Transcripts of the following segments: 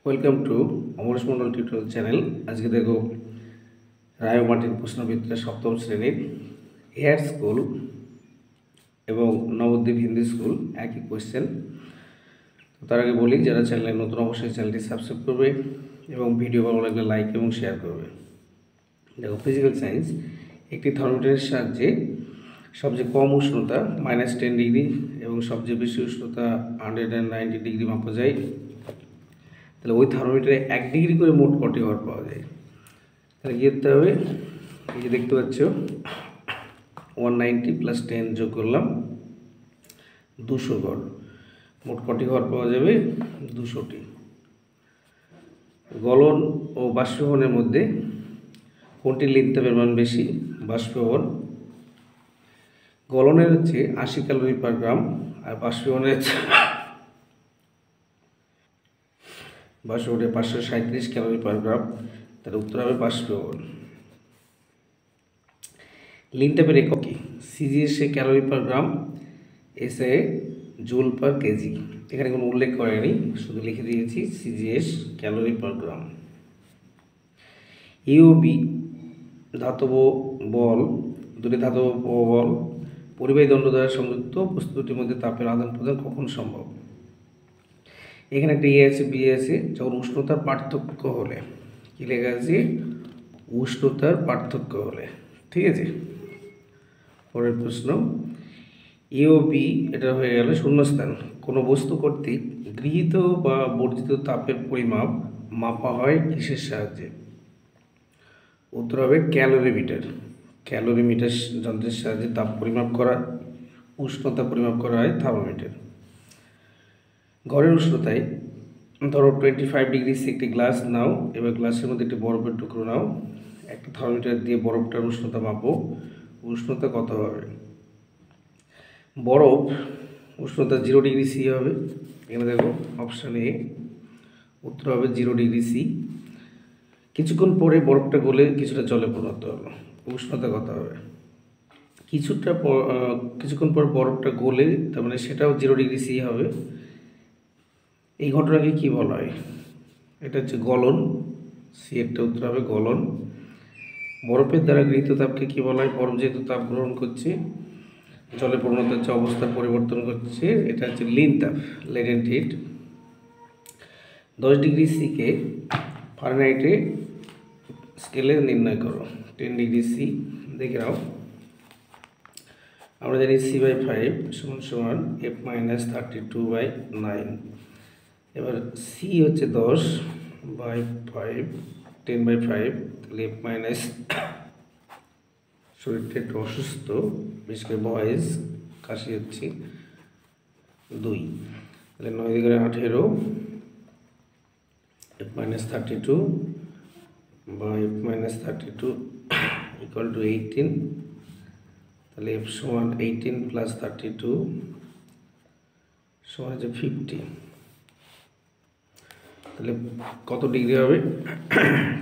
Welcome to Amresh Mandal tutorial channel. আজকে দেখো রায় Martin প্রশ্নবিদ্যা সপ্তম শ্রেণীর এয়ার স্কুল এবং নবদ্বীপ হিন্দি স্কুল একই কোয়েশ্চেন। তো তার আগে বলি, যারা চ্যানেলে নতুন অবশ্যই চ্যানেলটি সাবস্ক্রাইব করবে এবং ভিডিও ভালো লাগলে লাইক এবং শেয়ার করবে। দেখো, ফিজিক্যাল সায়েন্স একটি থার্মোমিটারের সাহায্যে সবচেয়ে কম উষ্ণতা -10 ডিগ্রি এবং সবচেয়ে বেশি উষ্ণতা 190 ডিগ্রি মাপা যায়। তাহলে ওই থার্মোমিটারে 1 ডিগ্রি করে মোট কটি ঘর পাওয়া যায়? তাহলে কী করতে হবে? এই যে দেখতে পাচ্ছ 190 + 10 যোগ করলাম 200 ঘর। মোট কটি ঘর পাওয়া যাবে? 200টি। গলন ও বাষ্পীভবনের মধ্যে কোনটি লিনথ তাপের মান বেশি? বাষ্পীভবন। গলনের হচ্ছে 80 ক্যালোরি পার গ্রাম আর বাষ্পীভবনের 537 ক্যালোরি পার গ্রাম। তার উত্তর হবে বাষ্পীভবন। লিন তাপের একক কি? সিজিএসে ক্যালোরি পার গ্রাম, এসএ জুল পার কেজি। এখানে কোনো উল্লেখ করেনি, শুধু লিখে দিয়েছি সিজিএস ক্যালোরি পার গ্রাম। ইউবি ধাতব বল, দুটি ধাতব বল পরিবাহী দণ্ড দ্বারা সংযুক্ত বস্তু দুটির মধ্যে তাপের আদান প্রদান কখন সম্ভব? এখানে একটা এ আছে, বি আছে। যখন উষ্ণতার পার্থক্য হলে, কি লেখা আছে? উষ্ণতার পার্থক্য হলে। ঠিক আছে। পরের প্রশ্ন, এ ও বি এটা হয়ে গেল শূন্যস্থান। কোনো বস্তু কর্তৃক গৃহীত বা বর্জিত তাপের পরিমাপ মাপা হয় কিসের সাহায্যে? উত্তর হবে ক্যালোরিমিটার। ক্যালোরিমিটার যন্ত্রের সাহায্যে তাপ পরিমাপ করা, উষ্ণতা পরিমাপ করা হয় থার্মোমিটার। ঘরের উষ্ণতায় ধরো 25 ডিগ্রি একটি গ্লাস নাও, এবার গ্লাসের মধ্যে একটি বরফের টুকরো নাও। একটা থার্মোমিটার দিয়ে বরফটার উষ্ণতা মাপো। উষ্ণতা কত হবে? বরফ উষ্ণতা 0 ডিগ্রি সি হবে। এখানে দেখো অপশান এ, উত্তর হবে 0 ডিগ্রি সি। কিছুক্ষণ পরে বরফটা গলে কিছুটা জলে পরিণত হলো, উষ্ণতা কত হবে? কিছুক্ষণ পর বরফটা গলে, তার মানে সেটাও 0 ডিগ্রি সি হবে। এই ঘটনাকে কি বলা হয়? এটা হচ্ছে গলন। সি একটা উত্তর হবে গলন। বরফের দ্বারা গৃহীত তাপকে কি বলা হয়? বরফ যেহেতু তাপ গ্রহণ করছে, জলে পরিণত হচ্ছে, অবস্থার পরিবর্তন করছে, এটা হচ্ছে লিন তাপ, লেটেন্ট হিট। 10 ডিগ্রি সিকে ফারেনহাইটে স্কেলে নির্ণয় করো। 10 ডিগ্রি সি দেখে নাও। আমরা জানি C/5 = F-32/9। এবার সি হচ্ছে 10/5, 10/5, তাহলে F-, শরীরটা একটু অসুস্থ, বিশেষ করে ভয়েস, কাশি হচ্ছে, 2, তাহলে 9 × 18, F-32 বা F-32 = 18, তাহলে F = 18 + 32 = 50। তাহলে কত ডিগ্রি হবে?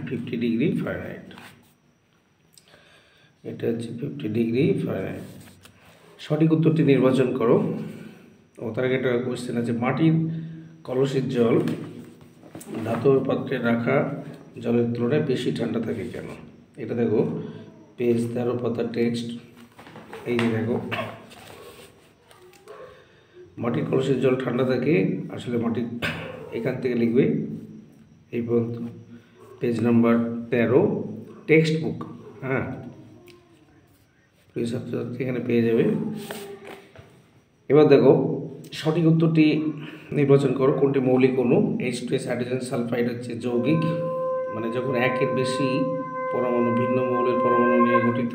50 ডিগ্রি ফারেনহাইট। এটা হচ্ছে 50 ডিগ্রি ফারেনহাইট। সঠিক উত্তরটি নির্বাচন করো। ও তার আগে একটা কোয়েশ্চেন আছে, মাটির কলসের জল ধাতব পাত্রে রাখা জলের তুলনায় বেশি ঠান্ডা থাকে কেন? এটা দেখো পেজ 13 পাতা টেক্সট। এই যে দেখো, মাটির কলসের জল ঠান্ডা থাকে। আসলে মাটির, এখান থেকে লিখবে এই পর্যন্ত, পেজ নাম্বার 13 টেক্সট বুক। হ্যাঁ, প্লিজ ছাত্রছাত্রী এখানে পেয়ে যাবে। এবার দেখো সঠিক উত্তরটি নির্বাচন করো। কোনটি মৌলিক অণু? H2S হাইড্রোজেন সালফাইড হচ্ছে যৌগিক, মানে যখন একের বেশি পরমাণু ভিন্ন মৌলের পরমাণু নিয়ে গঠিত।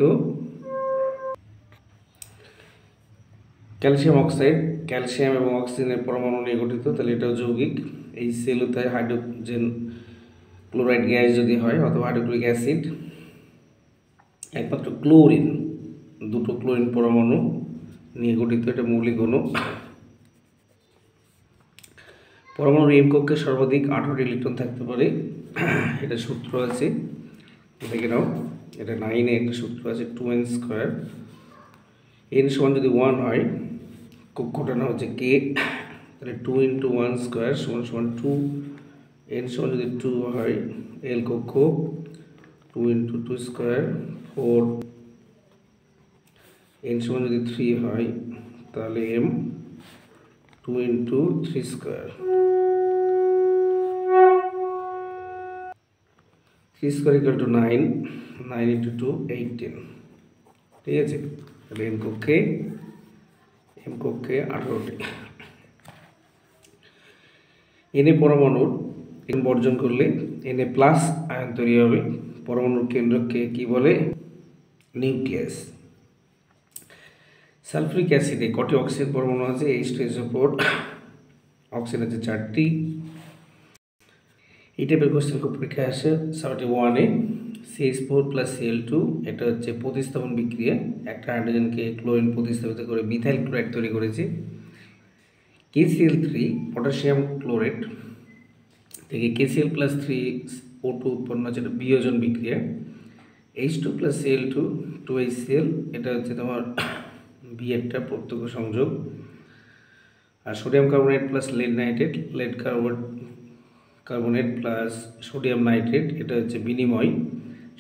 ক্যালসিয়াম অক্সাইড ক্যালসিয়াম এবং অক্সিজেনের পরমাণু নিয়ে গঠিত, তাহলে এটাও যৌগিক। এই সেলুতায় হাইড্রোজেন ক্লোরাইড গ্যাস যদি হয়, অথবা হাইড্রোক্লোরিক অ্যাসিড। একমাত্র ক্লোরিন, দুটো ক্লোরিন পরমাণু নিয়ে গঠিত, এটা মৌলিক অণু। পরমাণুর এম কক্ষে সর্বাধিক 18টি ইলেকট্রন থাকতে পারে, এটা সূত্র আছে, দেখে নাও। এটা 9-এ একটা সূত্র আছে, 2n²। n = যদি 1 হয়, কক্ষটানা হচ্ছে কে, তাহলে 2 × 1² = 2 n সমান যদি 2 হয় l কক্ষ 2 × 2 স্কয়ার 4, n সমান যদি 3 হয় তাহলে m 2 × 3 স্কয়ার, 3 স্কয়ার = 9, 9 × 2 18, ঠিক আছে। তাহলে m কক্ষে 18টি। n পরমাণুর n বর্জন করলে n প্লাস আয়ন তৈরি হবে। পরমাণুর কেন্দ্রকে কি বলে? নিউক্লিয়াস। সালফিউরিক অ্যাসিডে কটি অক্সিজেন পরমাণু আছে? H2SO4, অক্সিজেন আছে 4টি। এই টাইপের কোশ্চেন খুব পরীক্ষায় আসে। 71-এ CH4 + Cl2, এটা হচ্ছে প্রতিস্থাপন বিক্রিয়া, একটা হাইড্রোজেনকে ক্লোরিন প্রতিস্থাপিত করে মিথাইল ক্লোরাইড তৈরি করেছে। KCl3 পটাশিয়াম ক্লোরেট থেকে KCl + 3O2 উৎপন্ন হচ্ছে, এটা বিয়োজন বিক্রিয়া। H2 + Cl2 2HCl, এটা হচ্ছে তোমার একটা প্রত্যক্ষ সংযোগ। আর sodium carbonate + lead nitrate, lead carbonate + sodium nitrate, এটা হচ্ছে বিনিময়।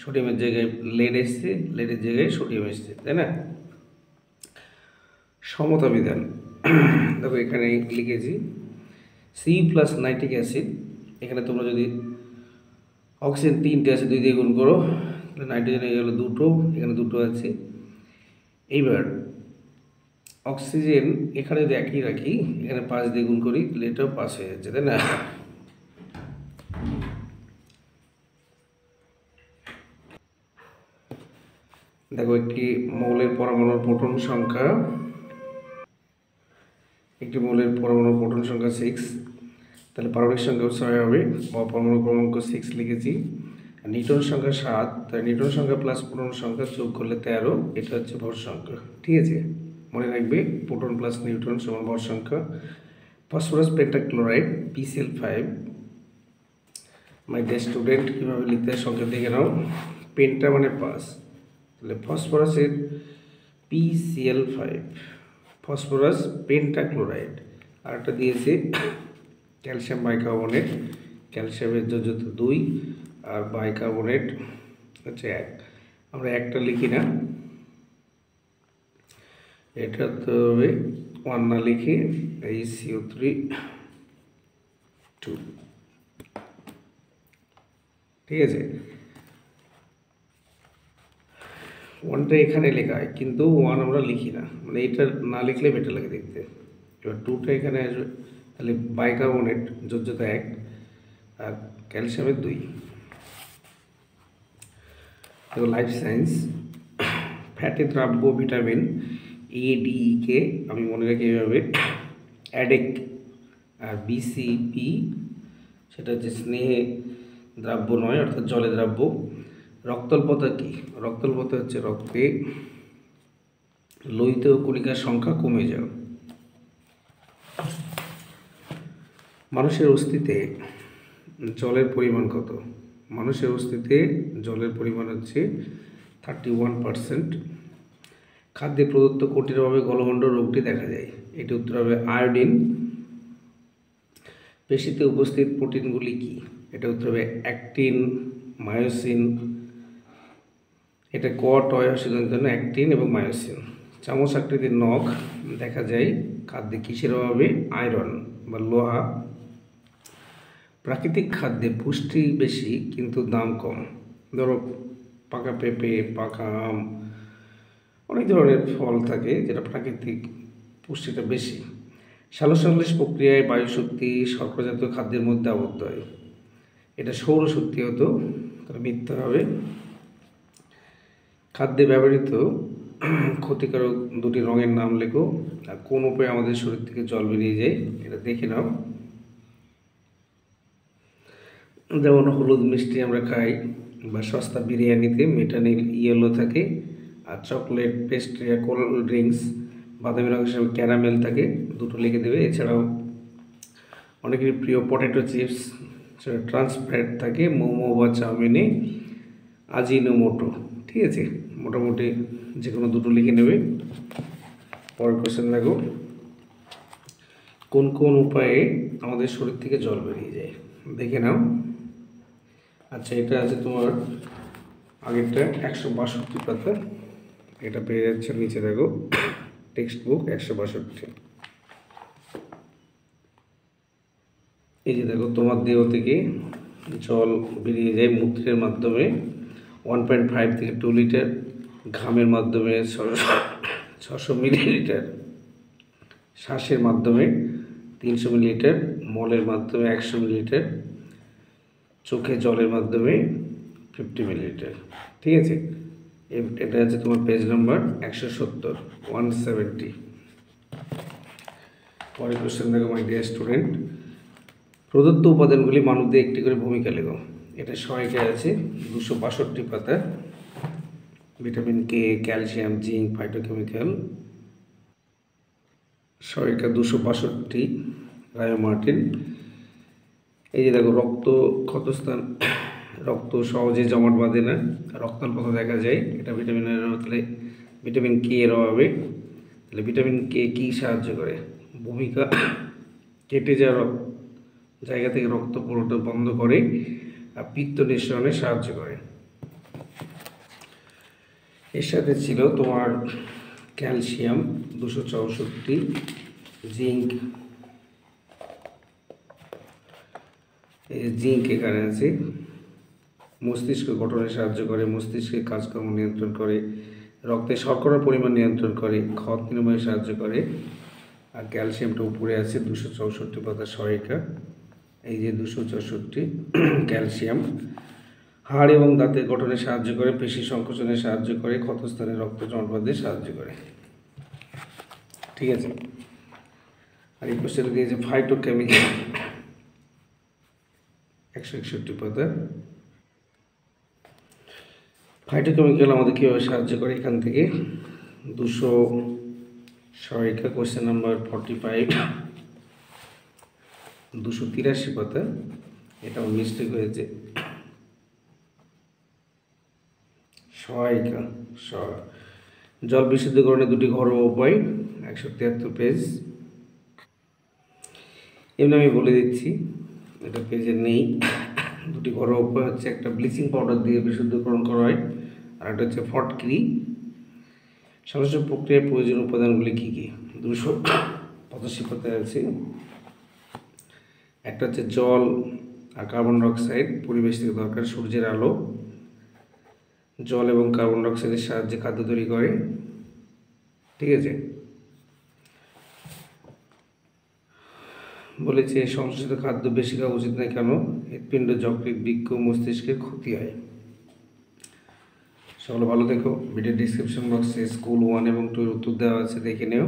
সোডিয়ামের জায়গায় লেড এসছে, লেডের জায়গায় সোডিয়াম এসছে, তাই না? সমতা বিধান দেখো এখানে লিখেছি সি প্লাস নাইট্রিক অ্যাসিড। এখানে তোমরা যদি অক্সিজেন 3টে আছে 2 দিয়ে গুণ করো, তাহলে নাইট্রোজেন হয়ে গেল 2টো, এখানে 2টো আছে। এইবার অক্সিজেন এখানে যদি একই রাখি, এখানে 5 দিয়ে গুণ করি, তাহলে এটাও 5 হয়ে যাচ্ছে, তাই না? দেখো একটি মৌলের পরমাণুর প্রোটন সংখ্যা, একটি মৌলের পরমাণুর প্রোটন সংখ্যা 6, তাহলে পারমাণবিক সংখ্যা 6 হবে, পরমাণু ক্রমাঙ্ক 6 লিখেছি। আর নিউটন সংখ্যা 7, তাই নিউটন সংখ্যা প্লাস প্রোটন সংখ্যা যোগ করলে 13, এটা হচ্ছে ভর সংখ্যা, ঠিক আছে। মনে রাখবে প্রোটন প্লাস নিউটন সমান ভর সংখ্যা। Phosphorus pentachloride PCl5, my dear student, কীভাবে লিখতে হয় সংখ্যা দেখে নাও। পেন্টা মানে 5, তাহলে ফসফরাসের PCl5, ফসফরাস পেন্টাক্লোরাইড। আর একটা দিয়েছে ক্যালসিয়াম বাইকার্বনেট, ক্যালসিয়ামের যোজ্যতা 2 আর বাইকার্বনেট হচ্ছে 1। আমরা একটা লিখি না, এটা তো হবে 1 না লিখে এই CO3 2, ঠিক আছে। 1টা এখানে লেখা হয়, কিন্তু 1 আমরা লিখি না, মানে এটা না লিখলে বেটার লাগে দেখতে। এবার 2টা এখানে আসবে, তাহলে বাইকার্বনেট যোজ্যতা 1 আর ক্যালসিয়ামের 2। তো লাইফ সায়েন্স, ফ্যাটি দ্রব্য ভিটামিন ADE আমি মনে রাখি এইভাবে, অ্যাডেক। আর BCP সেটা হচ্ছে স্নেহে দ্রাব্য নয়, অর্থাৎ জলে দ্রাব্য। রক্তল্পতা কি? রক্তল্পতা হচ্ছে রক্তে লোহিত কণিকার সংখ্যা কমে যাও। মানুষের অস্তিত্বে জলের পরিমাণ কত? মানুষের অস্তিত্বে জলের পরিমাণ হচ্ছে 31%। খাদ্যে প্রদত্ত কোটির অভাবে গলগণ্ড রোগটি দেখা যায়, এটি উত্তর হবে আয়োডিন। পেশিতে উপস্থিত প্রোটিনগুলি কি? এটা উত্তর হবে অ্যাক্টিন, মায়োসিন। এটা ক টয় অসুবিধার জন্য অ্যাক্টিন এবং মায়োসিন। চামচ আকৃতির নখ দেখা যায় খাদ্যে কিসের অভাবে? আয়রন বা লোহা। প্রাকৃতিক খাদ্যে পুষ্টি বেশি কিন্তু দাম কম, ধরো পাকা পেঁপে, পাকা আম, অনেক ধরনের ফল থাকে যেটা প্রাকৃতিক পুষ্টিটা বেশি। সালোকসংশ্লেষ প্রক্রিয়ায় বায়ুশক্তি শর্করাজাতীয় খাদ্যের মধ্যে আবদ্ধ হয়, এটা সৌরশক্তি হতো, তাহলে মিথ্যা হবে। খাদ্যে ব্যবহৃত ক্ষতিকারক 2টি রঙের নাম লেখো। আর কোন উপায়ে আমাদের শরীর থেকে জল বেরিয়ে যায় এটা দেখে নাও। যেমন হলুদ মিষ্টি আমরা খাই, বা সস্তা বিরিয়ানিতে মেটানিল ইয়েলো থাকে, আর চকলেট, পেস্ট্রি আর কোল্ড ড্রিঙ্কস বাদামি রঙের হিসাবে ক্যারামেল থাকে, 2টো লিখে দেবে। এছাড়াও অনেকেরই প্রিয় পটেটো চিপস, সেটা ট্রান্সফ্যাট থাকে। মোমো বা চাউমিনে আজিনোমোটো, ঠিক আছে। মোটামুটি যে কোনো 2টো লিখে নেবে। পরের কোয়েশ্চেন দেখো, কোন কোন উপায়ে আমাদের শরীর থেকে জল বেরিয়ে যায়? দেখে নাও। আচ্ছা, এটা আছে তোমার আগেরটা 162 পাতা, এটা পেয়ে যাচ্ছে নিচে দেখো টেক্সট বুক 162। এই যে দেখো, তোমার দেহ থেকে জল বেরিয়ে যায় মূত্রের মাধ্যমে 1.5 থেকে 2 লিটার, ঘামের মাধ্যমে 600 মিলিলিটার, শ্বাসের মাধ্যমে 300 মিলিলিটার, মলের মাধ্যমে 100 মিলিলিটার, চোখে জলের মাধ্যমে 50 মিলিলিটার। ঠিক আছে, এটা আছে তোমার পেজ নাম্বার 170, 170। পরের কোশ্চেন দেখো মাই ডিয়ার স্টুডেন্ট, প্রদত্ত উপাদানগুলি মানবদেহে একটি করে ভূমিকা লেখো। এটা সহায়িকায় আছে 262 পাতা। Vitamin K, calcium, zinc, phytochemical, সহায়িকা 262, রায়োমার্টিন। এই যে দেখো, রক্ত ক্ষতস্থান, রক্ত সহজে জমাট বাঁধে না, রক্তাল্পতা দেখা যায়, এটা ভিটামিনের তাহলে ভিটামিন কে এর অভাবে। তাহলে ভিটামিন কে কী সাহায্য করে? ভূমিকা, কেটে যাওয়া জায়গা থেকে রক্ত পুরোটা বন্ধ করে আর পিত্ত নিঃসরণে সাহায্য করে। এর সাথে ছিল তোমার ক্যালসিয়াম 264, জিঙ্ক, জিঙ্ক এখানে আছে, মস্তিষ্ক গঠনে সাহায্য করে, মস্তিষ্কের কাজকর্ম নিয়ন্ত্রণ করে, রক্তে শর্করার পরিমাণ নিয়ন্ত্রণ করে, ক্ষত নিরাময়ে সাহায্য করে। আর ক্যালসিয়ামটা উপরে আছে 264 পাতার সহায়িকা। এই যে 264 ক্যালসিয়াম হাড় এবং দাঁতের গঠনে সাহায্য করে, পেশি সংকোচনে সাহায্য করে, ক্ষতস্থানে রক্ত জমাট বাঁধতে সাহায্য করে। ঠিক আছে, আর এই কোশ্চেন দিয়েছে ফাইটোকেমিক্যাল 161 পাতা। ফাইটোকেমিক্যাল আমাদের কীভাবে সাহায্য করে? এখান থেকে 200 সহায়িকা, কোশ্চেন নাম্বার 45, 283 পাতা। এটাও মিস্টেক হয়েছে, সহায়িকা জল বিশুদ্ধকরণের দুটি ঘরোয়া উপায়, 173 পেজ। এমনি আমি বলে দিচ্ছি, এটা পেজে নেই। দুটি ঘরোয়া উপায় হচ্ছে, একটা ব্লিচিং পাউডার দিয়ে বিশুদ্ধকরণ করা হয়, আর একটা হচ্ছে ফটকিরি। সরাসরি প্রক্রিয়ায় প্রয়োজনীয় উপাদানগুলি কী কী? 285 পাতায় আছে। একটা হচ্ছে জল আর কার্বন ডাইঅক্সাইড, পরিবেশ থেকে দরকার, সূর্যের আলো, জল এবং কার্বন ডাইঅক্সাইডের সাহায্যে খাদ্য তৈরি করে। ঠিক আছে, বলেছে সংশ্লিষ্ট খাদ্য বেশি খাওয়া উচিত নয়। কেন? হৃৎপিণ্ড, যকৃৎ, বৃক্ক, মস্তিষ্কের ক্ষতি হয়। সকলে ভালো দেখো, ভিডিও ডিসক্রিপশন বক্সে স্কুল 1 এবং 2 এর উত্তর দেওয়া আছে, দেখে নিও।